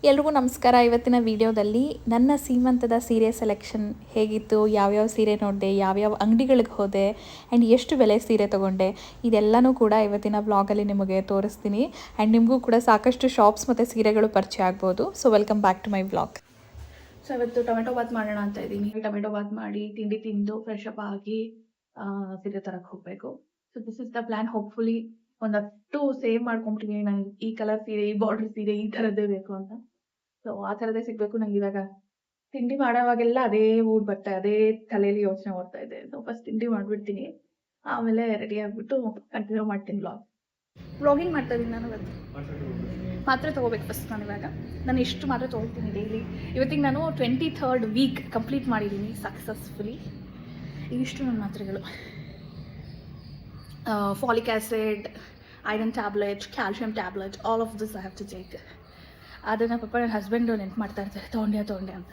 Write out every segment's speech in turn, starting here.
ಎಲ್ರಿಗೂ ನಮಸ್ಕಾರ. ಇವತ್ತಿನ ವಿಡಿಯೋದಲ್ಲಿ ನನ್ನ ಸೀಮಂತದ ಸೀರೆ ಸೆಲೆಕ್ಷನ್ ಹೇಗಿತ್ತು, ಯಾವ್ಯಾವ ಸೀರೆ ನೋಡಿದೆ, ಯಾವ್ಯಾವ ಅಂಗಡಿಗಳಿಗೆ ಹೋದೆ ಆ್ಯಂಡ್ ಎಷ್ಟು ಬೆಲೆ ಸೀರೆ ತೊಗೊಂಡೆ, ಇದೆಲ್ಲನೂ ಕೂಡ ಇವತ್ತಿನ ವ್ಲಾಗಲ್ಲಿ ನಿಮಗೆ ತೋರಿಸ್ತೀನಿ. ಆ್ಯಂಡ್ ನಿಮಗೂ ಕೂಡ ಸಾಕಷ್ಟು ಶಾಪ್ಸ್ ಮತ್ತು ಸೀರೆಗಳು ಪರಿಚಯ ಆಗ್ಬೋದು. So welcome back to my vlog. So ಇವತ್ತು ಟೊಮೆಟೊ ಬಾತ್ ಮಾಡೋಣ ಅಂತ ಇದ್ದೀನಿ. ಟೊಮೆಟೊ ಬಾತ್ ಮಾಡಿ ತಿಂಡಿ ತಿಂದು ಫ್ರೆಶ್ ಅಪ್ ಆಗಿ ಸೀರೆ ತರಕ್ಕೆ ಹೋಗಬೇಕು. So this is the plan. Hopefully ಒಂದಷ್ಟು ಸೇವ್ ಮಾಡ್ಕೊಂಬಿಟ್ಟಿದ್ದೀನಿ. ನನಗೆ ಈ ಕಲರ್ ಸೀರೆ, ಈ ಬಾರ್ಡರ್ ಸೀರೆ, ಈ ಥರದ್ದೇ ಬೇಕು ಅಂತ. ಸೊ ಆ ಥರದೇ ಸಿಗಬೇಕು ನಂಗೆ. ಇವಾಗ ತಿಂಡಿ ಮಾಡೋವಾಗೆಲ್ಲ ಅದೇ ಮೂಡ್ ಬರ್ತಾ, ಅದೇ ತಲೆಯಲ್ಲಿ ಯೋಚನೆ ಓಡ್ತಾ ಇದೆ. ಸೊ ಫಸ್ಟ್ ತಿಂಡಿ ಮಾಡಿಬಿಡ್ತೀನಿ, ಆಮೇಲೆ ರೆಡಿ ಆಗಿಬಿಟ್ಟು ಕಂಟಿನ್ಯೂ ಮಾಡ್ತೀನಿ ವ್ಲಾಗಿಂಗ್ ಮಾಡ್ತಾ ಇದ್ದೀನಿ. ನಾನು ಮಾತ್ರೆ ತೊಗೋಬೇಕು ಫಸ್ಟ್. ನಾನು ಇವಾಗ ಎಷ್ಟು ಮಾತ್ರೆ ತೊಗೊಳ್ತೀನಿ ಡೈಲಿ. ಇವತ್ತಿಗೆ ನಾನು 23rd ವೀಕ್ ಕಂಪ್ಲೀಟ್ ಮಾಡಿದ್ದೀನಿ ಸಕ್ಸಸ್ಫುಲಿ. ಇವಿಷ್ಟು ನನ್ನ ಮಾತ್ರೆಗಳು: folic acid, iron tablet, calcium tablet, all of this I have to take. ಅದನ್ನು ಪಾಪ ನನ್ನ ಹಸ್ಬೆಂಡು ನೆನ್ಪು ಮಾಡ್ತಾ ಇರ್ತಾರೆ, ತೊಗೊಂಡೆ ಅಂತ.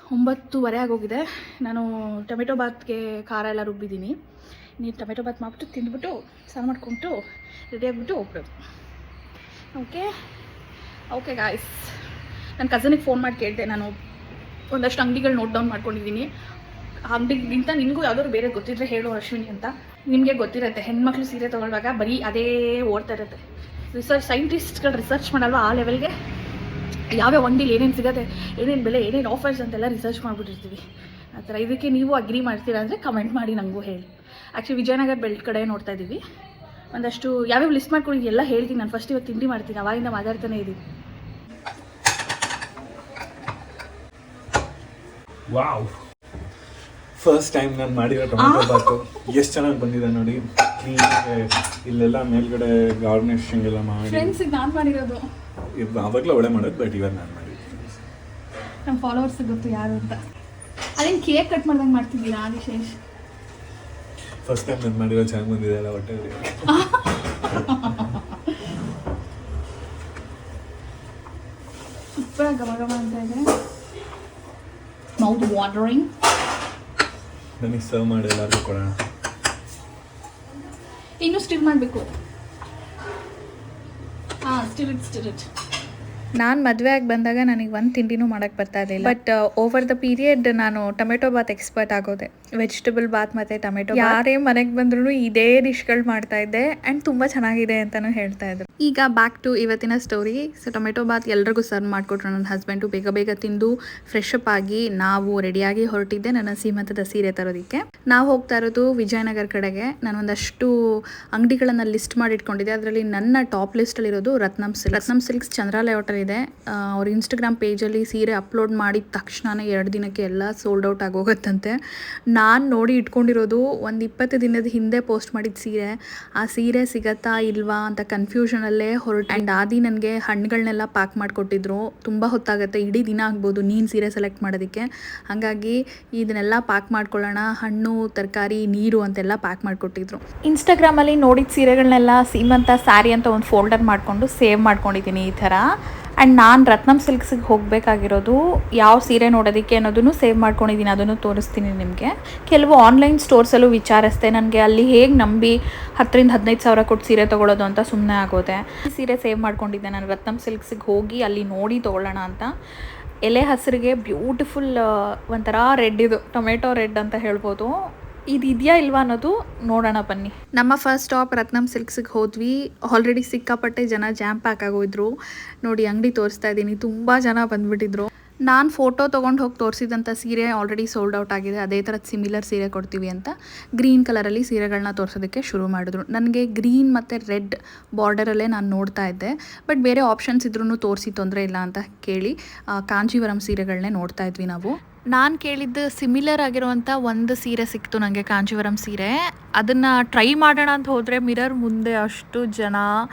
9:30 ಆಗೋಗಿದೆ. ನಾನು ಟೊಮೆಟೊ ಬಾತ್ಗೆ ಖಾರ ಎಲ್ಲ ರುಬ್ಬಿದ್ದೀನಿ. ನೀವು ಟೊಮೆಟೊ ಬಾತ್ ಮಾಡಿಬಿಟ್ಟು ತಿಂದ್ಬಿಟ್ಟು ಸಾರು ಮಾಡ್ಕೊಂಬಿಟ್ಟು ರೆಡಿ ಆಗಿಬಿಟ್ಟು ಹೋಗ್ಬಿಡೋದು. ಓಕೆ ಗಾಯ್ಸ್, ನನ್ನ ಕಸನಿಗೆ ಫೋನ್ ಮಾಡಿ ಕೇಳಿದೆ. ನಾನು ಒಂದಷ್ಟು ಅಂಗಡಿಗಳು ನೋಟ್ ಡೌನ್ ಮಾಡ್ಕೊಂಡಿದ್ದೀನಿ. ಆ ಅಂಗಡಿಗಿಂತ ನಿನಗೂ ಯಾವ್ದಾದ್ರು ಬೇರೆ ಗೊತ್ತಿದ್ರೆ ಹೇಳು ಅಶ್ವಿನಿ ಅಂತ. ನಿಮಗೆ ಗೊತ್ತಿರುತ್ತೆ, ಹೆಣ್ಮಕ್ಳು ಸೀರೆ ತೊಗೊಳ್ಳುವಾಗ ಬರೀ ಅದೇ ಓಡ್ತಾ ಇರುತ್ತೆ. ಸೈಂಟಿಸ್ಟ್ಗಳು ರಿಸರ್ಚ್ ಮಾಡಲ್ವ ಆ ಲೆವೆಲ್ಗೆ, ಯಾವ್ಯಾವ ಅಂಗಡಿಲಿ ಏನೇನು ಸಿಗುತ್ತೆ, ಏನೇನು ಬೆಲೆ, ಏನೇನು ಆಫರ್ಸ್ ಅಂತೆಲ್ಲ ರಿಸರ್ಚ್ ಮಾಡಿಬಿಟ್ಟಿರ್ತೀವಿ ಆ ಥರ. ಇದಕ್ಕೆ ನೀವು ಅಗ್ರಿ ಮಾಡ್ತೀರಾ ಅಂದರೆ ಕಮೆಂಟ್ ಮಾಡಿ ನನಗೂ ಹೇಳಿ. ಆ್ಯಕ್ಚುಲಿ ವಿಜಯನಗರ ಬೆಲ್ಟ್ ಕಡೆ ನೋಡ್ತಾ ಇದ್ದೀವಿ. ಒಂದಷ್ಟು ಯಾವ್ಯಾವ ಲಿಸ್ಟ್ ಮಾಡ್ಕೊಂಡಿದ್ದು ಎಲ್ಲ ಹೇಳ್ತೀನಿ. ನಾನು ಫಸ್ಟ್ ಇವತ್ತು ತಿಂಡಿ ಮಾಡ್ತೀನಿ, ಅವಾಗಿಂದ ಮಾತಾಡ್ತಾನೆ ಇದ್ದೀನಿ. ವಾವ್, ಫಸ್ಟ್ ಟೈಮ್ ನಾನು ಮಾಡಿರೋ ಟೊಮೆಟೊ ಬಾತು ಎಷ್ಟು ಚೆನ್ನಾಗಿ ಬಂದಿದೆ ನೋಡಿ. ಕ್ಲೀನಾಗಿ ಇಲ್ಲೆಲ್ಲ ಮೇಲ್ಗಡೆ ಗಾರ್ನಿಶಿಂಗ್ ಎಲ್ಲ ಮಾಡಿ. ಫ್ರೆಂಡ್ಸಿಗೆ ನಾನು ಮಾಡಿರೋದು. ಆವಾಗಲೇ ಒಳ್ಳೆ ಮಾಡೋದು, ಬಟ್ ಇವಾಗ ನಾನು ಮಾಡಿ. ನಮ್ಮ ಫಾಲೋವರ್ಸಿಗೆ ಗೊತ್ತು ಯಾರು ಅಂತ. ಅದೇನು ಕೇಕ್ ಕಟ್ ಮಾಡ್ದಂಗೆ ಮಾಡ್ತಿದ್ದೀರಾ ಆದಿಶೇಷ್? ಫಸ್ಟ್ ಟೈಮ್ ನಾನು ಮಾಡಿರೋ ಚೆನ್ನಾಗಿ ಬಂದಿದೆ ಅಲ್ಲ ಹೊಟ್ಟೆ. ಸೂಪರಾಗಿ ಗಮ ಅಂತ ಇದೆ. Mouth watering. ನನಗೆ ಸರ್ವ್ ಮಾಡಿ ಎಲ್ಲರಿಗೂ ಕೊಡೋಣ. ಇನ್ನೂ ಸ್ಟಿರ್ ಮಾಡಬೇಕು. Stir it. ನಾನು ಮದುವೆ ಆಗಿ ಬಂದಾಗ ನನಗೆ ಒಂದು ತಿಂಡಿನೂ ಮಾಡೋಕ್ಕೆ ಬರ್ತಾ ಇರಲಿಲ್ಲ. ಬಟ್ ಓವರ್ ದ ಪೀರಿಯಡ್ ನಾನು ಟೊಮೆಟೊ ಬಾತ್ ಎಕ್ಸ್ಪರ್ಟ್ ಆಗೋದೆ. ವೆಜಿಟೇಬಲ್ ಬಾತ್ ಮತ್ತು ಟೊಮೆಟೊ, ಯಾರೇ ಮನೆಗೆ ಬಂದ್ರೂ ಇದೇ ಡಿಶ್ಗಳು ಮಾಡ್ತಾ ಇದ್ದೆ ಆ್ಯಂಡ್ ತುಂಬ ಚೆನ್ನಾಗಿದೆ ಅಂತಲೂ ಹೇಳ್ತಾ ಇದ್ರು. ಈಗ ಬ್ಯಾಕ್ ಟು ಇವತ್ತಿನ ಸ್ಟೋರಿ. ಸೊ ಟೊಮೆಟೊ ಬಾತ್ ಎಲ್ರಿಗೂ ಸರ್ವ್ ಮಾಡಿಕೊಟ್ರು ನನ್ನ ಹಸ್ಬೆಂಡು. ಬೇಗ ತಿಂದು ಫ್ರೆಶ್ ಅಪ್ ಆಗಿ ನಾವು ರೆಡಿಯಾಗಿ ಹೊರಟಿದ್ದೆ ನನ್ನ ಸೀಮಂತದ ಸೀರೆ ತರೋದಕ್ಕೆ. ನಾವು ಹೋಗ್ತಾ ಇರೋದು ವಿಜಯನಗರ ಕಡೆಗೆ. ನಾನು ಒಂದಷ್ಟು ಅಂಗಡಿಗಳನ್ನು ಲಿಸ್ಟ್ ಮಾಡಿ ಇಟ್ಕೊಂಡಿದ್ದೆ. ಅದರಲ್ಲಿ ನನ್ನ ಟಾಪ್ ಲಿಸ್ಟಲ್ಲಿರೋದು ರತ್ನಂ ಸಿಲ್ಕ್ಸ್ ಚಂದ್ರ ಲೇಔಟಲ್ಲಿ ಇದೆ. ಅವ್ರ ಇನ್ಸ್ಟಾಗ್ರಾಮ್ ಪೇಜಲ್ಲಿ ಸೀರೆ ಅಪ್ಲೋಡ್ ಮಾಡಿದ ತಕ್ಷಣವೇ 2 ದಿನಕ್ಕೆ ಎಲ್ಲ ಸೋಲ್ಡ್ ಔಟ್ ಆಗೋಗುತ್ತಂತೆ. ನಾನು ನೋಡಿ ಇಟ್ಕೊಂಡಿರೋದು ಒಂದು 20 ದಿನದ ಹಿಂದೆ ಪೋಸ್ಟ್ ಮಾಡಿದ ಸೀರೆ. ಆ ಸೀರೆ ಸಿಗತ್ತಾ ಇಲ್ವಾ ಅಂತ ಕನ್ಫ್ಯೂಷನಲ್ಲೇ ಹೊರಟು. ಆ್ಯಂಡ್ ಆದಿ ನನಗೆ ಹಣ್ಣುಗಳನ್ನೆಲ್ಲ ಪ್ಯಾಕ್ ಮಾಡಿಕೊಟ್ಟಿದ್ರು. ತುಂಬ ಹೊತ್ತಾಗುತ್ತೆ, ಇಡೀ ದಿನ ಆಗ್ಬೋದು ನೀನು ಸೀರೆ ಸೆಲೆಕ್ಟ್ ಮಾಡೋದಕ್ಕೆ. ಹಾಗಾಗಿ ಇದನ್ನೆಲ್ಲ ಪ್ಯಾಕ್ ಮಾಡ್ಕೊಳ್ಳೋಣ, ಹಣ್ಣು, ತರಕಾರಿ, ನೀರು ಅಂತೆಲ್ಲ ಪ್ಯಾಕ್ ಮಾಡಿಕೊಟ್ಟಿದ್ರು. ಇನ್ಸ್ಟಾಗ್ರಾಮಲ್ಲಿ ನೋಡಿದ ಸೀರೆಗಳನ್ನೆಲ್ಲ ಸೀಮಂತ ಸ್ಯಾರಿ ಅಂತ ಒಂದು ಫೋಲ್ಡರ್ ಮಾಡಿಕೊಂಡು ಸೇವ್ ಮಾಡ್ಕೊಂಡಿದ್ದೀನಿ ಈ ಥರ. ಆ್ಯಂಡ್ ನಾನು ರತ್ನಂ ಸಿಲ್ಕ್ಸಿಗೆ ಹೋಗಬೇಕಾಗಿರೋದು ಯಾವ ಸೀರೆ ನೋಡೋದಕ್ಕೆ ಅನ್ನೋದನ್ನು ಸೇವ್ ಮಾಡ್ಕೊಂಡಿದ್ದೀನಿ, ಅದನ್ನು ತೋರಿಸ್ತೀನಿ ನಿಮಗೆ. ಕೆಲವು ಆನ್ಲೈನ್ ಸ್ಟೋರ್ಸಲ್ಲೂ ವಿಚಾರಿಸ್ದೆ. ನನಗೆ ಅಲ್ಲಿ ಹೇಗೆ ನಂಬಿ 10,000-15,000 ಸಾವಿರ ಕೊಟ್ಟು ಸೀರೆ ತೊಗೊಳೋದು ಅಂತ ಸುಮ್ಮನೆ ಆಗೋದೆ. ಈ ಸೀರೆ ಸೇವ್ ಮಾಡ್ಕೊಂಡಿದ್ದೆ ನಾನು ರತ್ನಂ ಸಿಲ್ಕ್ಸಿಗೆ ಹೋಗಿ ಅಲ್ಲಿ ನೋಡಿ ತೊಗೊಳ್ಳೋಣ ಅಂತ. ಎಲೆ ಹಸಿರಿಗೆ ಬ್ಯೂಟಿಫುಲ್ ಒಂಥರ ರೆಡ್, ಇದು ಟೊಮೆಟೊ ರೆಡ್ ಅಂತ ಹೇಳ್ಬೋದು. ಇದು ಇದೆಯಾ ಇಲ್ವಾ ಅನ್ನೋದು ನೋಡೋಣ ಬನ್ನಿ. ನಮ್ಮ ಫಸ್ಟ್ ಸ್ಟಾಪ್ ರತ್ನಂ ಸಿಲ್ಕ್ಸಿಗೆ ಹೋದ್ವಿ. ಆಲ್ರೆಡಿ ಸಿಕ್ಕಾಪಟ್ಟೆ ಜನ ಜಾಮ್ ಪ್ಯಾಕ್ ಆಗೋಯಿದ್ರು. ನೋಡಿ ಅಂಗಡಿ ತೋರಿಸ್ತಾ ಇದ್ದೀನಿ, ತುಂಬ ಜನ ಬಂದುಬಿಟ್ಟಿದ್ರು. ನಾನು ಫೋಟೋ ತೊಗೊಂಡು ಹೋಗಿ ತೋರಿಸಿದಂಥ ಸೀರೆ ಆಲ್ರೆಡಿ ಸೋಲ್ಡ್ ಔಟ್ ಆಗಿದೆ. ಅದೇ ಥರದ ಸಿಮಿಲರ್ ಸೀರೆ ಕೊಡ್ತೀವಿ ಅಂತ ಗ್ರೀನ್ ಕಲರಲ್ಲಿ ಸೀರೆಗಳನ್ನ ತೋರಿಸೋದಕ್ಕೆ ಶುರು ಮಾಡಿದ್ರು. ನನಗೆ ಗ್ರೀನ್ ಮತ್ತು ರೆಡ್ ಬಾರ್ಡರಲ್ಲೇ ನಾನು ನೋಡ್ತಾ ಇದ್ದೆ. ಬಟ್ ಬೇರೆ ಆಪ್ಷನ್ಸ್ ಇದ್ರೂ ತೋರಿಸಿ, ತೊಂದರೆ ಇಲ್ಲ ಅಂತ ಕೇಳಿ ಕಾಂಜೀವರಂ ಸೀರೆಗಳನ್ನೇ ನೋಡ್ತಾ ಇದ್ವಿ ನಾವು. ನಾನು ಕೇಳಿದ್ದು ಸಿಮಿಲರ್ ಆಗಿರುವಂಥ ಒಂದು ಸೀರೆ ಸಿಕ್ತು ನನಗೆ, ಕಾಂಜೀವರಂ ಸೀರೆ. ಅದನ್ನು ಟ್ರೈ ಮಾಡೋಣ ಅಂತ ಹೋದರೆ ಮಿರರ್ ಮುಂದೆ ಅಷ್ಟು ಜನ.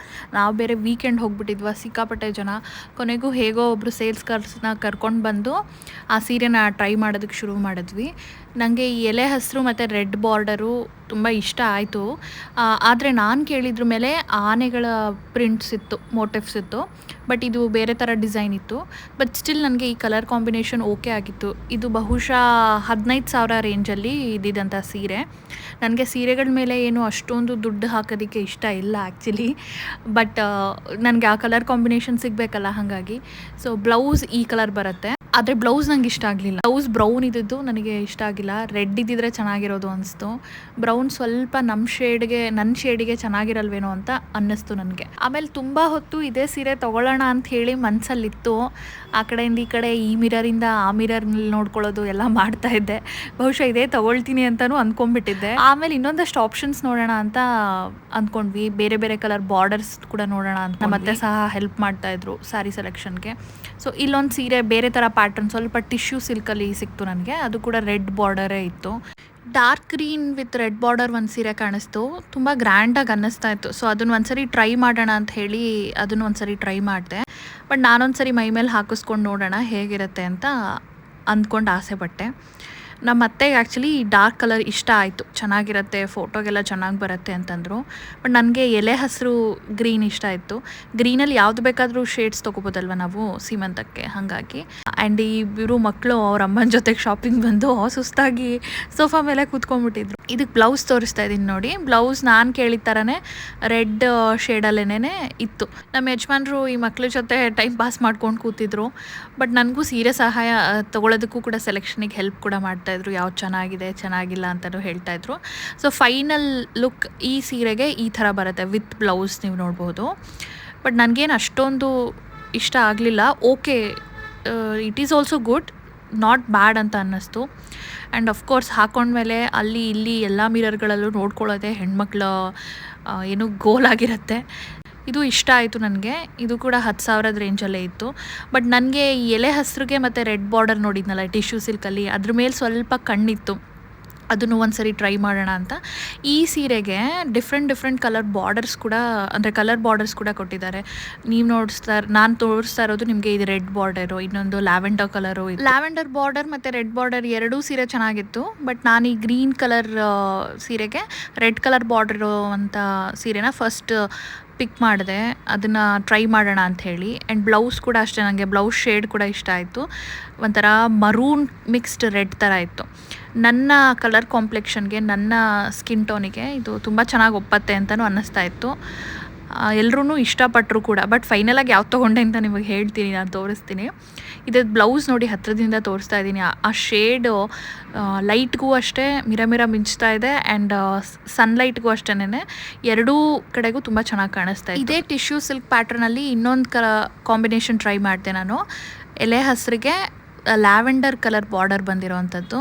ನಾವು ಬೇರೆ ವೀಕೆಂಡ್ ಹೋಗ್ಬಿಟ್ಟಿದ್ವಿ, ಸಿಕ್ಕಾಪಟ್ಟೆ ಜನ. ಕೊನೆಗೂ ಹೇಗೋ ಒಬ್ಬರು ಸೇಲ್ಸ್ಗರ್ಸ್ನ ಕರ್ಕೊಂಡು ಬಂದು ಆ ಸೀರೆನ ಟ್ರೈ ಮಾಡೋದಕ್ಕೆ ಶುರು ಮಾಡಿದ್ವಿ. ನನಗೆ ಈ ಎಲೆ ಹಸಿರು ಮತ್ತು ರೆಡ್ ಬಾರ್ಡರು ತುಂಬ ಇಷ್ಟ ಆಯಿತು. ಆದರೆ ನಾನು ಕೇಳಿದ್ರ ಮೇಲೆ ಆನೆಗಳ ಪ್ರಿಂಟ್ಸ್ ಇತ್ತು, ಮೋಟಿವ್ಸ್ ಇತ್ತು. ಬಟ್ ಇದು ಬೇರೆ ಥರ ಡಿಸೈನ್ ಇತ್ತು. ಬಟ್ ಸ್ಟಿಲ್ ನನಗೆ ಈ ಕಲರ್ ಕಾಂಬಿನೇಷನ್ ಓಕೆ ಆಗಿತ್ತು. ಇದು ಬಹುಶಃ 15,000 ರೇಂಜಲ್ಲಿ ಇದ್ದಿದ್ದಂಥ ಸೀರೆ. ನನಗೆ ಸೀರೆ ಸೀರೆಗಳ ಮೇಲೆ ಏನು ಅಷ್ಟೊಂದು ದುಡ್ಡು ಹಾಕೋದಕ್ಕೆ ಇಷ್ಟ ಇಲ್ಲ ಆ್ಯಕ್ಚುಲಿ. ಬಟ್ ನನಗೆ ಆ ಕಲರ್ ಕಾಂಬಿನೇಷನ್ ಸಿಗಬೇಕಲ್ಲ, ಹಾಗಾಗಿ. ಸೊ ಬ್ಲೌಸ್ ಈ ಕಲರ್ ಬರುತ್ತೆ, ಆದರೆ ಬ್ಲೌಸ್ ನಂಗೆ ಇಷ್ಟ ಆಗಲಿಲ್ಲ. ಬ್ಲೌಸ್ ಬ್ರೌನ್ ಇದ್ದಿದ್ದು ನನಗೆ ಇಷ್ಟ ಆಗಿಲ್ಲ, ರೆಡ್ ಇದ್ದಿದ್ರೆ ಚೆನ್ನಾಗಿರೋದು ಅನಿಸ್ತು. ಬ್ರೌನ್ ಸ್ವಲ್ಪ ನನ್ನ ಶೇಡಿಗೆ ಚೆನ್ನಾಗಿರಲ್ವೇನೋ ಅಂತ ಅನ್ನಿಸ್ತು ನನಗೆ. ಆಮೇಲೆ ತುಂಬ ಹೊತ್ತು ಇದೇ ಸೀರೆ ತೊಗೊಳ್ಳೋಣ ಅಂತ ಹೇಳಿ ಮನಸ್ಸಲ್ಲಿತ್ತು. ಆ ಕಡೆಯಿಂದ ಈ ಕಡೆ ಈ ಮಿರರಿಂದ ಆ ಮಿರರ್ನಲ್ಲಿ ನೋಡ್ಕೊಳ್ಳೋದು ಎಲ್ಲ ಮಾಡ್ತಾ ಇದ್ದೆ. ಬಹುಶಃ ಇದೇ ತೊಗೊಳ್ತೀನಿ ಅಂತಲೂ ಅಂದ್ಕೊಂಡ್ಬಿಟ್ಟಿದ್ದೆ. ಆಮೇಲೆ ಇನ್ನೊಂದಷ್ಟು ಆಪ್ಷನ್ಸ್ ನೋಡೋಣ ಅಂತ ಅಂದ್ಕೊಂಡ್ವಿ. ಬೇರೆ ಬೇರೆ ಕಲರ್ ಬಾರ್ಡರ್ಸ್ ಕೂಡ ನೋಡೋಣ ಅಂತ ನಮ್ಮ ಅತ್ತೆ ಸಹ ಹೆಲ್ಪ್ ಮಾಡ್ತಾಯಿದ್ರು ಸ್ಯಾರಿ ಸೆಲೆಕ್ಷನ್ಗೆ. ಸೊ ಇಲ್ಲೊಂದು ಸೀರೆ ಬೇರೆ ಥರ ಪ್ಯಾಟರ್ನ್, ಸ್ವಲ್ಪ ಟಿಶ್ಯೂ ಸಿಲ್ಕಲ್ಲಿ ಸಿಕ್ತು ನನಗೆ. ಅದು ಕೂಡ ರೆಡ್ ಬಾರ್ಡರೇ ಇತ್ತು. Dark green with red border ಒಂದು ಸೀರೆ ಕಾಣಿಸ್ತು, ತುಂಬ ಗ್ರ್ಯಾಂಡಾಗಿ ಅನ್ನಿಸ್ತಾ ಇತ್ತು. ಸೊ ಅದನ್ನು ಒಂದ್ಸರಿ ಟ್ರೈ ಮಾಡೋಣ ಅಂತ ಹೇಳಿ ಅದನ್ನು ಒಂದ್ಸರಿ ಟ್ರೈ ಮಾಡಿದೆ. ಬಟ್ ನಾನೊಂದ್ಸರಿ ಮೈ ಮೇಲೆ ಹಾಕಿಸ್ಕೊಂಡು ನೋಡೋಣ ಹೇಗಿರುತ್ತೆ ಅಂತ ಅಂದ್ಕೊಂಡು ಆಸೆ ಪಟ್ಟೆ. ನಮ್ಮ ಅತ್ತೆಗೆ ಆ್ಯಕ್ಚುಲಿ ಡಾರ್ಕ್ ಕಲರ್ ಇಷ್ಟ ಆಯಿತು, ಚೆನ್ನಾಗಿರುತ್ತೆ, ಫೋಟೋಗೆಲ್ಲ ಚೆನ್ನಾಗಿ ಬರುತ್ತೆ ಅಂತಂದರು. ಬಟ್ ನನಗೆ ಎಲೆ ಹಸಿರು ಗ್ರೀನ್ ಇಷ್ಟ ಆಯಿತು. ಗ್ರೀನಲ್ಲಿ ಯಾವುದು ಬೇಕಾದರೂ ಶೇಡ್ಸ್ ತೊಗೋಬೋದಲ್ವ ನಾವು ಸೀಮಂತಕ್ಕೆ, ಹಾಗಾಗಿ. ಆ್ಯಂಡ್ ಇಬ್ಬರು ಮಕ್ಕಳು ಅವ್ರ ಅಮ್ಮನ ಜೊತೆಗೆ ಶಾಪಿಂಗ್ ಬಂದು ಸುಸ್ತಾಗಿ ಸೋಫಾ ಮೇಲೆ ಕೂತ್ಕೊಂಡ್ಬಿಟ್ಟಿದ್ರು. ಇದಕ್ಕೆ ಬ್ಲೌಸ್ ತೋರಿಸ್ತಾ ಇದ್ದೀನಿ ನೋಡಿ. ಬ್ಲೌಸ್ ನಾನು ಕೇಳಿದ ಥರನೇ ರೆಡ್ ಶೇಡಲ್ಲೇನೇ ಇತ್ತು. ನಮ್ಮ ಯಜಮಾನ್ರು ಈ ಮಕ್ಳ ಜೊತೆ ಟೈಮ್ ಪಾಸ್ ಮಾಡ್ಕೊಂಡು ಕೂತಿದ್ರು. ಬಟ್ ನನಗೂ ಸೀರೆ ಸಹಾಯ ತೊಗೊಳೋದಕ್ಕೂ ಕೂಡ ಸೆಲೆಕ್ಷನಿಗೆ ಹೆಲ್ಪ್ ಕೂಡ ಮಾಡ್ತಾಯಿದ್ರು, ಯಾವ್ದು ಚೆನ್ನಾಗಿದೆ ಚೆನ್ನಾಗಿಲ್ಲ ಅಂತಲೂ ಹೇಳ್ತಾಯಿದ್ರು. ಸೊ ಫೈನಲ್ ಲುಕ್ ಈ ಸೀರೆಗೆ ಈ ಥರ ಬರುತ್ತೆ ವಿತ್ ಬ್ಲೌಸ್, ನೀವು ನೋಡ್ಬೋದು. ಬಟ್ ನನಗೇನು ಅಷ್ಟೊಂದು ಇಷ್ಟ ಆಗಲಿಲ್ಲ. Okay, it is also good, not bad ಅಂತ ಅನ್ನಿಸ್ತು. ಆ್ಯಂಡ್ ಅಫ್ಕೋರ್ಸ್ ಹಾಕೊಂಡ್ಮೇಲೆ ಅಲ್ಲಿ ಇಲ್ಲಿ ಎಲ್ಲ ಮಿರರ್ಗಳಲ್ಲೂ ನೋಡ್ಕೊಳ್ಳೋದೆ ಹೆಣ್ಮಕ್ಳ ಏನು ಗೋಲ್ ಆಗಿರುತ್ತೆ. ಇದು ಇಷ್ಟ ಆಯಿತು ನನಗೆ. ಇದು ಕೂಡ 10,000 ರೇಂಜಲ್ಲೇ ಇತ್ತು. ಬಟ್ ನನಗೆ ಈ ಎಲೆ ಹಸಿರಿಗೆ ಮತ್ತು ರೆಡ್ ಬಾರ್ಡರ್ ನೋಡಿದ್ನಲ್ಲ ಟಿಶ್ಯೂ ಸಿಲ್ಕಲ್ಲಿ, ಅದ್ರ ಮೇಲೆ ಸ್ವಲ್ಪ ಕಣ್ಣಿತ್ತು, ಅದನ್ನು ಒಂದ್ಸರಿ ಟ್ರೈ ಮಾಡೋಣ ಅಂತ. ಈ ಸೀರೆಗೆ ಡಿಫ್ರೆಂಟ್ ಕಲರ್ ಬಾರ್ಡರ್ಸ್ ಕೂಡ, ಅಂದರೆ ಕಲರ್ ಬಾರ್ಡರ್ಸ್ ಕೂಡ ಕೊಟ್ಟಿದ್ದಾರೆ. ನೀವು ನಾನು ತೋರಿಸ್ತಾ ಇರೋದು ನಿಮಗೆ ಇದು ರೆಡ್ ಬಾರ್ಡರು, ಇನ್ನೊಂದು ಲ್ಯಾವೆಂಡರ್ ಕಲರು. ಲ್ಯಾವೆಂಡರ್ ಬಾರ್ಡರ್ ಮತ್ತು ರೆಡ್ ಬಾರ್ಡರ್ ಎರಡೂ ಸೀರೆ ಚೆನ್ನಾಗಿತ್ತು. ಬಟ್ ನಾನು ಈ ಗ್ರೀನ್ ಕಲರ್ ಸೀರೆಗೆ ರೆಡ್ ಕಲರ್ ಬಾರ್ಡರ್ ಅಂತ ಸೀರೆನ ಫಸ್ಟ್ ಪಿಕ್ ಮಾಡಿದೆ, ಅದನ್ನು ಟ್ರೈ ಮಾಡೋಣ ಅಂಥೇಳಿ. ಆ್ಯಂಡ್ ಬ್ಲೌಸ್ ಕೂಡ ಅಷ್ಟೇ, ನನಗೆ ಬ್ಲೌಸ್ ಶೇಡ್ ಕೂಡ ಇಷ್ಟ ಆಯಿತು. ಒಂಥರ ಮರೂನ್ ಮಿಕ್ಸ್ಡ್ ರೆಡ್ ಥರ ಇತ್ತು. ನನ್ನ ಕಲರ್ ಕಾಂಪ್ಲೆಕ್ಷನ್ಗೆ, ನನ್ನ ಸ್ಕಿನ್ ಟೋನಿಗೆ ಇದು ತುಂಬ ಚೆನ್ನಾಗಿ ಒಪ್ಪತ್ತೆ ಅಂತಲೂ ಅನ್ನಿಸ್ತಾ ಇತ್ತು. ಎಲ್ಲರೂ ಇಷ್ಟಪಟ್ಟರು ಕೂಡ. ಬಟ್ ಫೈನಲಾಗಿ ಯಾವ್ದು ತೊಗೊಂಡೆ ಅಂತ ನಿಮಗೆ ಹೇಳ್ತೀನಿ, ನಾನು ತೋರಿಸ್ತೀನಿ. ಇದ್ರದ್ದು ಬ್ಲೌಸ್ ನೋಡಿ ಹತ್ರದಿಂದ ತೋರಿಸ್ತಾ ಇದ್ದೀನಿ. ಆ ಶೇಡು ಲೈಟ್ಗೂ ಅಷ್ಟೇ ಮಿರ ಮಿಂಚ್ತಾ ಇದೆ, ಆ್ಯಂಡ್ ಸನ್ಲೈಟ್ಗೂ ಅಷ್ಟೇ, ಎರಡೂ ಕಡೆಗೂ ತುಂಬ ಚೆನ್ನಾಗಿ ಕಾಣಿಸ್ತಾ ಇದೆ. ಇದೇ ಟಿಶ್ಯೂ ಸಿಲ್ಕ್ ಪ್ಯಾಟ್ರನಲ್ಲಿ ಇನ್ನೊಂದು ಕಾಂಬಿನೇಷನ್ ಟ್ರೈ ಮಾಡಿದೆ ನಾನು. ಎಲೆ ಹಸಿರಿಗೆ ಲ್ಯಾವೆಂಡರ್ ಕಲರ್ ಬಾರ್ಡರ್ ಬಂದಿರೋವಂಥದ್ದು,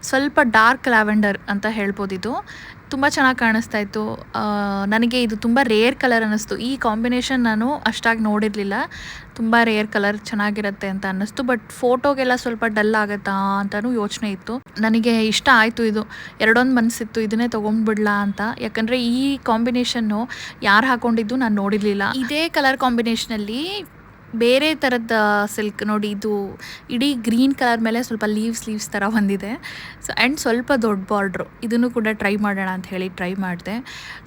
ಸ್ವಲ್ಪ ಡಾರ್ಕ್ ಲ್ಯಾವೆಂಡರ್ ಅಂತ ಹೇಳ್ಬೋದಿದು. ತುಂಬ ಚೆನ್ನಾಗಿ ಕಾಣಿಸ್ತಾ ಇತ್ತು. ನನಗೆ ಇದು ತುಂಬ ರೇರ್ ಕಲರ್ ಅನ್ನಿಸ್ತು. ಈ ಕಾಂಬಿನೇಷನ್ ನಾನು ಅಷ್ಟಾಗಿ ನೋಡಿರಲಿಲ್ಲ. ತುಂಬ ರೇರ್ ಕಲರ್, ಚೆನ್ನಾಗಿರುತ್ತೆ ಅಂತ ಅನ್ನಿಸ್ತು. ಬಟ್ ಫೋಟೋಗೆಲ್ಲ ಸ್ವಲ್ಪ ಡಲ್ ಆಗುತ್ತಾ ಅಂತಲೂ ಯೋಚನೆ ಇತ್ತು. ನನಗೆ ಇಷ್ಟ ಆಯಿತು. ಇದು ಎರಡೊಂದು ಮನಸ್ಸಿತ್ತು ಇದನ್ನೇ ತೊಗೊಂಡ್ಬಿಡ್ಲಾ ಅಂತ. ಯಾಕಂದರೆ ಈ ಕಾಂಬಿನೇಷನ್ನು ಯಾರು ಹಾಕ್ಕೊಂಡಿದ್ದು ನಾನು ನೋಡಿರಲಿಲ್ಲ. ಇದೇ ಕಲರ್ ಕಾಂಬಿನೇಷನಲ್ಲಿ ಬೇರೆ ಥರದ ಸಿಲ್ಕ್ ನೋಡಿ, ಇದು ಇಡೀ ಗ್ರೀನ್ ಕಲರ್ ಮೇಲೆ ಸ್ವಲ್ಪ ಲೀವ್ಸ್ ಥರ ಬಂದಿದೆ. ಸೊ ಆ್ಯಂಡ್ ಸ್ವಲ್ಪ ದೊಡ್ಡ ಬಾರ್ಡ್ರು, ಇದನ್ನು ಕೂಡ ಟ್ರೈ ಮಾಡೋಣ ಅಂತ ಹೇಳಿ ಟ್ರೈ ಮಾಡಿದೆ.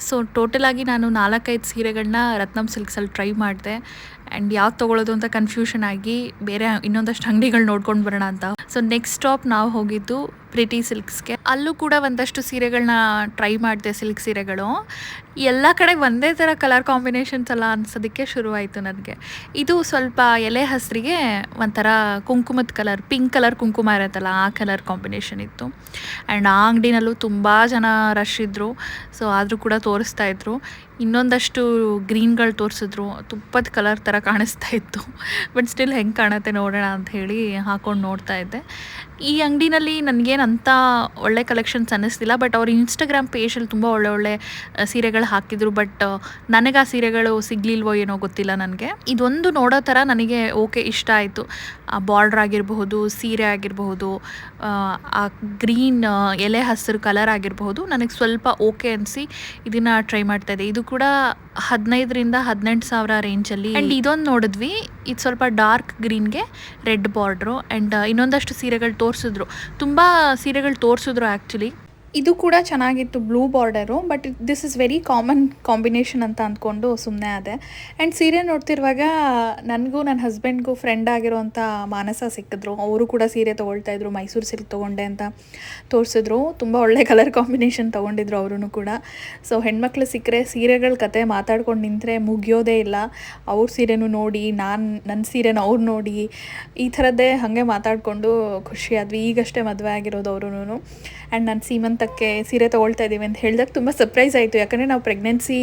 ಸೊ ಟೋಟಲಾಗಿ ನಾನು 4-5 ಸೀರೆಗಳನ್ನ ರತ್ನಂ ಸಿಲ್ಕ್ಸಲ್ಲಿ ಟ್ರೈ ಮಾಡಿದೆ. ಆ್ಯಂಡ್ ಯಾವ್ದು ತೊಗೊಳ್ಳೋದು ಅಂತ ಕನ್ಫ್ಯೂಷನ್ ಆಗಿ ಬೇರೆ ಇನ್ನೊಂದಷ್ಟು ಅಂಗಡಿಗಳು ನೋಡ್ಕೊಂಡು ಬರೋಣ ಅಂತ. ಸೊ ನೆಕ್ಸ್ಟ್ ಸ್ಟಾಪ್ ನಾವು ಹೋಗಿದ್ದು ಪ್ರಿಟಿ ಸಿಲ್ಕ್ಸ್ಗೆ. ಅಲ್ಲೂ ಕೂಡ ಒಂದಷ್ಟು ಸೀರೆಗಳನ್ನ ಟ್ರೈ ಮಾಡಿದೆ, ಸಿಲ್ಕ್ ಸೀರೆಗಳು. ಎಲ್ಲ ಕಡೆ ಒಂದೇ ಥರ ಕಲರ್ ಕಾಂಬಿನೇಷನ್ಸ್ ಎಲ್ಲ ಅನ್ಸೋದಕ್ಕೆ ಶುರುವಾಯಿತು ನನಗೆ. ಇದು ಸ್ವಲ್ಪ ಎಲೆ ಹಸಿರಿಗೆ ಒಂಥರ ಕುಂಕುಮದ ಕಲರ್, ಪಿಂಕ್ ಕಲರ್ ಕುಂಕುಮ ಇರುತ್ತಲ್ಲ ಆ ಕಲರ್ ಕಾಂಬಿನೇಷನ್ ಇತ್ತು. ಆ್ಯಂಡ್ ಆ ಅಂಗಡಿನಲ್ಲೂ ತುಂಬ ಜನ ರಶ್ ಇದ್ದರು. ಸೊ ಆದರೂ ಕೂಡ ತೋರಿಸ್ತಾ ಇದ್ರು. ಇನ್ನೊಂದಷ್ಟು ಗ್ರೀನ್ಗಳು ತೋರಿಸಿದ್ರು, ತುಪ್ಪದ ಕಲರ್ ಥರ ಕಾಣಿಸ್ತಾ ಇತ್ತು. ಬಟ್ ಸ್ಟಿಲ್ ಹೆಂಗೆ ಕಾಣುತ್ತೆ ನೋಡೋಣ ಅಂತ ಹೇಳಿ ಹಾಕೊಂಡು ನೋಡ್ತಾ ಇದ್ದೆ. ಈ ಅಂಗಡಿನಲ್ಲಿ ನನಗೇನಂತ ಒಳ್ಳೆ ಕಲೆಕ್ಷನ್ಸ್ ಅನ್ನಿಸ್ತಿಲ್ಲ. ಬಟ್ ಅವ್ರ ಇನ್ಸ್ಟಾಗ್ರಾಮ್ ಪೇಜಲ್ಲಿ ತುಂಬ ಒಳ್ಳೆ ಸೀರೆಗಳು ಹಾಕಿದ್ರು. ಬಟ್ ನನಗೆ ಆ ಸೀರೆಗಳು ಸಿಗಲಿಲ್ವೋ ಏನೋ ಗೊತ್ತಿಲ್ಲ ನನಗೆ. ಇದೊಂದು ನೋಡೋ ಥರ ನನಗೆ ಓಕೆ, ಇಷ್ಟ ಆಯಿತು. ಆ ಬಾರ್ಡ್ರ್ ಆಗಿರಬಹುದು, ಸೀರೆ ಆಗಿರಬಹುದು, ಆ ಗ್ರೀನ್ ಎಲೆ ಹಸಿರು ಕಲರ್ ಆಗಿರಬಹುದು, ನನಗೆ ಸ್ವಲ್ಪ ಓಕೆ ಅನಿಸಿ ಇದನ್ನು ಟ್ರೈ ಮಾಡ್ತಾಯಿದ್ದೆ. ಇದು ಕೂಡ 15,000-18,000 ರೇಂಜಲ್ಲಿ. ಆ್ಯಂಡ್ ಇದೊಂದು ನೋಡಿದ್ವಿ, ಇದು ಸ್ವಲ್ಪ ಡಾರ್ಕ್ ಗ್ರೀನ್ಗೆ ರೆಡ್ ಬಾರ್ಡ್ರು. ಆ್ಯಂಡ್ ಇನ್ನೊಂದಷ್ಟು ಸೀರೆಗಳು ತೋರಿಸಿದ್ರು, ತುಂಬ ಸೀರೆಗಳು ತೋರಿಸಿದ್ರು ಆ್ಯಕ್ಚುಲಿ. ಇದು ಕೂಡ ಚೆನ್ನಾಗಿತ್ತು, blue border. But this is very common combination ಅಂತ ಅಂದ್ಕೊಂಡು ಸುಮ್ಮನೆ ಅದೇ. ಆ್ಯಂಡ್ ಸೀರೆ ನೋಡ್ತಿರುವಾಗ ನನಗೂ ನನ್ನ ಹಸ್ಬೆಂಡ್ಗೂ ಫ್ರೆಂಡ್ ಆಗಿರೋಂಥ ಮಾನಸ ಸಿಕ್ಕಿದ್ರು. ಅವರು ಕೂಡ ಸೀರೆ ತೊಗೊಳ್ತಾಯಿದ್ರು, ಮೈಸೂರು ಸಿಲ್ಕ್ ತೊಗೊಂಡೆ ಅಂತ ತೋರಿಸಿದ್ರು. ತುಂಬ ಒಳ್ಳೆ ಕಲರ್ ಕಾಂಬಿನೇಷನ್ ತೊಗೊಂಡಿದ್ರು ಅವರು ಕೂಡ. ಸೊ ಹೆಣ್ಮಕ್ಳು ಸಿಕ್ಕರೆ ಸೀರೆಗಳ ಕತೆ ಮಾತಾಡ್ಕೊಂಡು ನಿಂತರೆ ಮುಗಿಯೋದೇ ಇಲ್ಲ. ಅವ್ರ ಸೀರೆನೂ ನೋಡಿ, ನನ್ನ ಸೀರೆನ ಅವ್ರು ನೋಡಿ, ಈ ಥರದ್ದೇ ಹಾಗೆ ಮಾತಾಡಿಕೊಂಡು ಖುಷಿಯಾದ್ವಿ. ಈಗಷ್ಟೇ ಮದುವೆ ಆಗಿರೋದು ಅವರು. ಆ್ಯಂಡ್ ನಾನು ಸೀಮಂತಕ್ಕೆ ಸೀರೆ ತೊಗೊಳ್ತಾ ಇದ್ದೀವಿ ಅಂತ ಹೇಳಿದಾಗ ತುಂಬ ಸರ್ಪ್ರೈಸ್ ಆಯಿತು. ಯಾಕಂದರೆ ನಾವು ಪ್ರೆಗ್ನೆನ್ಸಿ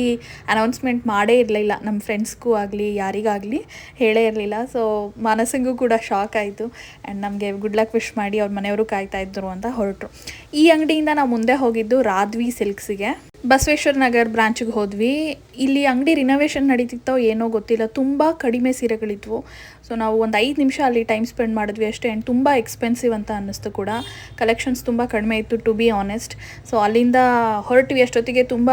ಅನೌನ್ಸ್ಮೆಂಟ್ ಮಾಡೇ ಇರಲಿಲ್ಲ, ನಮ್ಮ ಫ್ರೆಂಡ್ಸ್ಗೂ ಆಗಲಿ ಯಾರಿಗಾಗಲಿ ಹೇಳೇ ಇರಲಿಲ್ಲ. ಸೊ ಮಾನಸಂಗೂ ಕೂಡ ಶಾಕ್ ಆಯಿತು. ಆ್ಯಂಡ್ ನಮಗೆ ಗುಡ್ ಲಕ್ ವಿಶ್ ಮಾಡಿ ಅವ್ರ ಮನೆಯವರು ಕಾಯ್ತಾ ಇದ್ದರು ಅಂತ ಹೊರಟರು. ಈ ಅಂಗಡಿಯಿಂದ ನಾವು ಮುಂದೆ ಹೋಗಿದ್ದು ರಾಧ್ವಿ ಸಿಲ್ಕ್ಸಿಗೆ. ಬಸವೇಶ್ವರ ನಗರ್ ಬ್ರಾಂಚಿಗೆ ಹೋದ್ವಿ. ಇಲ್ಲಿ ಅಂಗಡಿ ರಿನೋವೇಷನ್ ನಡೀತಿತ್ತೋ ಏನೋ ಗೊತ್ತಿಲ್ಲ, ತುಂಬ ಕಡಿಮೆ ಸೀರೆಗಳಿದ್ವು. ಸೊ ನಾವು ಒಂದು 5 ನಿಮಿಷ ಅಲ್ಲಿ ಟೈಮ್ ಸ್ಪೆಂಡ್ ಮಾಡಿದ್ವಿ ಅಷ್ಟೇ. ಆ್ಯಂಡ್ ತುಂಬ ಎಕ್ಸ್ಪೆನ್ಸಿವ್ ಅಂತ ಅನ್ನಿಸ್ತು ಕೂಡ. ಕಲೆಕ್ಷನ್ಸ್ ತುಂಬ ಕಡಿಮೆ ಇತ್ತು ಟು ಬಿ ಆನೆಸ್ಟ್. ಸೊ ಅಲ್ಲಿಂದ ಹೊರಟ್ವಿ. ಅಷ್ಟೊತ್ತಿಗೆ ತುಂಬ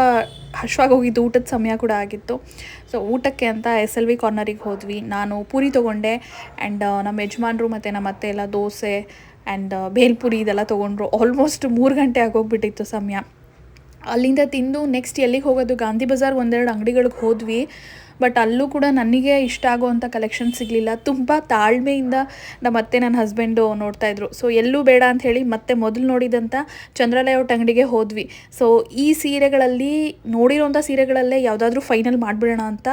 ಹಶ್ವಾಗಿ ಹೋಗಿದ್ದು, ಊಟದ ಸಮಯ ಕೂಡ ಆಗಿತ್ತು. ಸೊ ಊಟಕ್ಕೆ ಅಂತ SLV ಕಾರ್ನರಿಗೆ ಹೋದ್ವಿ. ನಾನು ಪೂರಿ ತೊಗೊಂಡೆ. ಆ್ಯಂಡ್ ನಮ್ಮ ಯಜಮಾನ್ರು ಮತ್ತು ನಮ್ಮ ಅತ್ತೆ ಎಲ್ಲ ದೋಸೆ ಆ್ಯಂಡ್ ಬೇಲ್ಪುರಿ ಇದೆಲ್ಲ ತೊಗೊಂಡ್ರು. ಆಲ್ಮೋಸ್ಟ್ 3 ಗಂಟೆ ಆಗೋಗ್ಬಿಟ್ಟಿತ್ತು ಸಮಯ. ಅಲ್ಲಿಂದ ತಿಂದು ನೆಕ್ಸ್ಟ್ ಎಲ್ಲಿಗೆ ಹೋಗೋದು, ಗಾಂಧಿ ಬಜಾರ್ 1-2 ಅಂಗಡಿಗಳಿಗೆ ಹೋದ್ವಿ. ಬಟ್ ಅಲ್ಲೂ ಕೂಡ ನನಗೆ ಇಷ್ಟ ಆಗೋವಂಥ ಕಲೆಕ್ಷನ್ ಸಿಗಲಿಲ್ಲ. ತುಂಬ ತಾಳ್ಮೆಯಿಂದ ನಮ್ಮ ಅತ್ತೆ ನನ್ನ ಹಸ್ಬೆಂಡು ನೋಡ್ತಾಯಿದ್ರು. ಸೊ ಎಲ್ಲೂ ಬೇಡ ಅಂತ ಹೇಳಿ ಮತ್ತೆ ಮೊದಲು ನೋಡಿದಂಥ ಚಂದ್ರ ಲೇಔಟ್ ಅಂಗಡಿಗೆ ಹೋದ್ವಿ. ಸೊ ಈ ಸೀರೆಗಳಲ್ಲಿ ನೋಡಿರೋಂಥ ಸೀರೆಗಳಲ್ಲೇ ಯಾವುದಾದ್ರೂ ಫೈನಲ್ ಮಾಡಿಬಿಡೋಣ ಅಂತ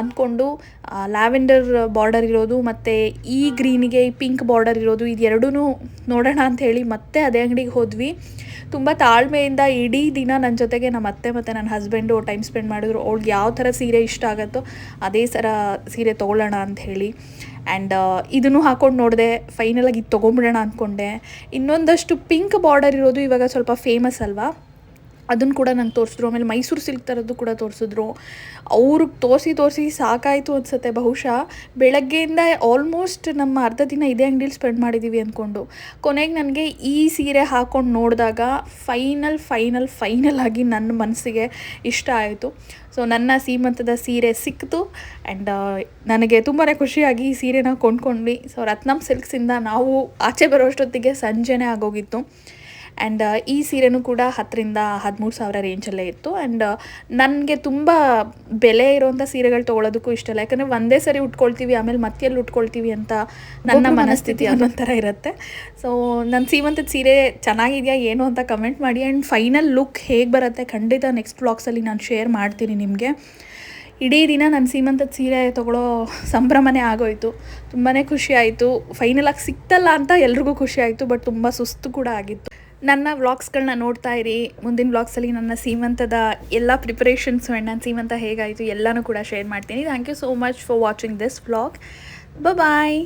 ಅಂದ್ಕೊಂಡು ಲ್ಯಾವೆಂಡರ್ ಬಾರ್ಡರ್ ಇರೋದು ಮತ್ತು ಈ ಗ್ರೀನಿಗೆ ಪಿಂಕ್ ಬಾರ್ಡರ್ ಇರೋದು ಇದೆರಡೂ ನೋಡೋಣ ಅಂತ ಹೇಳಿ ಮತ್ತೆ ಅದೇ ಅಂಗಡಿಗೆ ಹೋದ್ವಿ. ತುಂಬ ತಾಳ್ಮೆಯಿಂದ ಇಡೀ ದಿನ ನನ್ನ ಜೊತೆಗೆ ನಮ್ಮ ಅತ್ತೆ ಮತ್ತು ನನ್ನ ಹಸ್ಬೆಂಡು ಟೈಮ್ ಸ್ಪೆಂಡ್ ಮಾಡಿದ್ರು. ಅವ್ಳಿಗೆ ಯಾವ ಥರ ಸೀರೆ ಇಷ್ಟ ಆಗುತ್ತೋ ಅದೇ ಥರ ಸೀರೆ ತೊಗೊಳ್ಳೋಣ ಅಂತ ಹೇಳಿ. ಆ್ಯಂಡ್ ಇದನ್ನು ಹಾಕ್ಕೊಂಡು ನೋಡಿದೆ. ಫೈನಲಾಗಿ ಇದು ತೊಗೊಂಬಿಡೋಣ ಅಂದ್ಕೊಂಡೆ. ಇನ್ನೊಂದಷ್ಟು ಪಿಂಕ್ ಬಾರ್ಡರ್ ಇರೋದು ಇವಾಗ ಸ್ವಲ್ಪ ಫೇಮಸ್ ಅಲ್ವಾ, ಅದನ್ನು ಕೂಡ ನಂಗೆ ತೋರಿಸಿದ್ರು. ಆಮೇಲೆ ಮೈಸೂರು ಸಿಲ್ಕ್ ಥರದ್ದು ಕೂಡ ತೋರಿಸಿದ್ರು. ಅವ್ರಿಗೆ ತೋರಿಸಿ ಸಾಕಾಯಿತು ಅನಿಸುತ್ತೆ ಬಹುಶಃ. ಬೆಳಗ್ಗೆಯಿಂದ ಆಲ್ಮೋಸ್ಟ್ ನಮ್ಮ ಅರ್ಧ ದಿನ ಇದೇ ಅಂಗಡಿಲಿ ಸ್ಪೆಂಡ್ ಮಾಡಿದ್ದೀವಿ ಅಂದ್ಕೊಂಡು. ಕೊನೆಗೆ ನನಗೆ ಈ ಸೀರೆ ಹಾಕ್ಕೊಂಡು ನೋಡಿದಾಗ ಫೈನಲ್ ಆಗಿ ನನ್ನ ಮನಸ್ಸಿಗೆ ಇಷ್ಟ ಆಯಿತು. ಸೊ ನನ್ನ ಸೀಮಂತದ ಸೀರೆ ಸಿಕ್ತು. ಆ್ಯಂಡ್ ನನಗೆ ತುಂಬಾ ಖುಷಿಯಾಗಿ ಈ ಸೀರೆನ ಕೊಂಡ್ಕೊಂಡ್ವಿ. ಸೊ ರತ್ನಂ ಸಿಲ್ಕ್ಸಿಂದ ನಾವು ಆಚೆ ಬರೋಷ್ಟೊತ್ತಿಗೆ ಸಂಜೆನೇ ಆಗೋಗಿತ್ತು. ಆ್ಯಂಡ್ ಈ ಸೀರೆನೂ ಕೂಡ 10,000-13,000 ರೇಂಜಲ್ಲೇ ಇತ್ತು. ಆ್ಯಂಡ್ ನನಗೆ ತುಂಬ ಬೆಲೆ ಇರೋವಂಥ ಸೀರೆಗಳು ತೊಗೊಳೋದಕ್ಕೂ ಇಷ್ಟ ಇಲ್ಲ. ಯಾಕಂದರೆ ಒಂದೇ ಸರಿ ಉಟ್ಕೊಳ್ತೀವಿ, ಆಮೇಲೆ ಮತ್ತೆಲ್ಲಿ ಉಟ್ಕೊಳ್ತೀವಿ ಅಂತ ನನ್ನ ಮನಸ್ಥಿತಿ ಅನ್ನೊಂಥರ ಇರುತ್ತೆ. ಸೊ ನನ್ನ ಸೀಮಂತದ ಸೀರೆ ಚೆನ್ನಾಗಿದೆಯಾ ಏನು ಅಂತ ಕಮೆಂಟ್ ಮಾಡಿ. ಆ್ಯಂಡ್ ಫೈನಲ್ ಲುಕ್ ಹೇಗೆ ಬರುತ್ತೆ ಖಂಡಿತ ನೆಕ್ಸ್ಟ್ ವ್ಲಾಗ್ಸಲ್ಲಿ ನಾನು ಶೇರ್ ಮಾಡ್ತೀನಿ ನಿಮಗೆ. ಇಡೀ ದಿನ ನನ್ನ ಸೀಮಂತದ ಸೀರೆ ತೊಗೊಳ್ಳೋ ಸಂಭ್ರಮನೇ ಆಗೋಯಿತು. ತುಂಬಾ ಖುಷಿ ಆಯಿತು. ಫೈನಲಾಗಿ ಸಿಕ್ತಲ್ಲ ಅಂತ ಎಲ್ರಿಗೂ ಖುಷಿ ಆಯಿತು. ಬಟ್ ತುಂಬ ಸುಸ್ತು ಕೂಡ ಆಗಿತ್ತು. ನನ್ನ ವ್ಲಾಗ್ಸ್ಗಳನ್ನ ನೋಡ್ತಾ ಇರಿ. ಮುಂದಿನ ವ್ಲಾಗ್ಸಲ್ಲಿ ನನ್ನ ಸೀಮಂತದ ಎಲ್ಲ ಪ್ರಿಪರೇಷನ್ಸು ಆ್ಯಂಡ್ ನನ್ನ ಸೀಮಂತ ಹೇಗಾಯಿತು ಎಲ್ಲನೂ ಕೂಡ ಶೇರ್ ಮಾಡ್ತೀನಿ. Thank you so much for watching this vlog. Bye.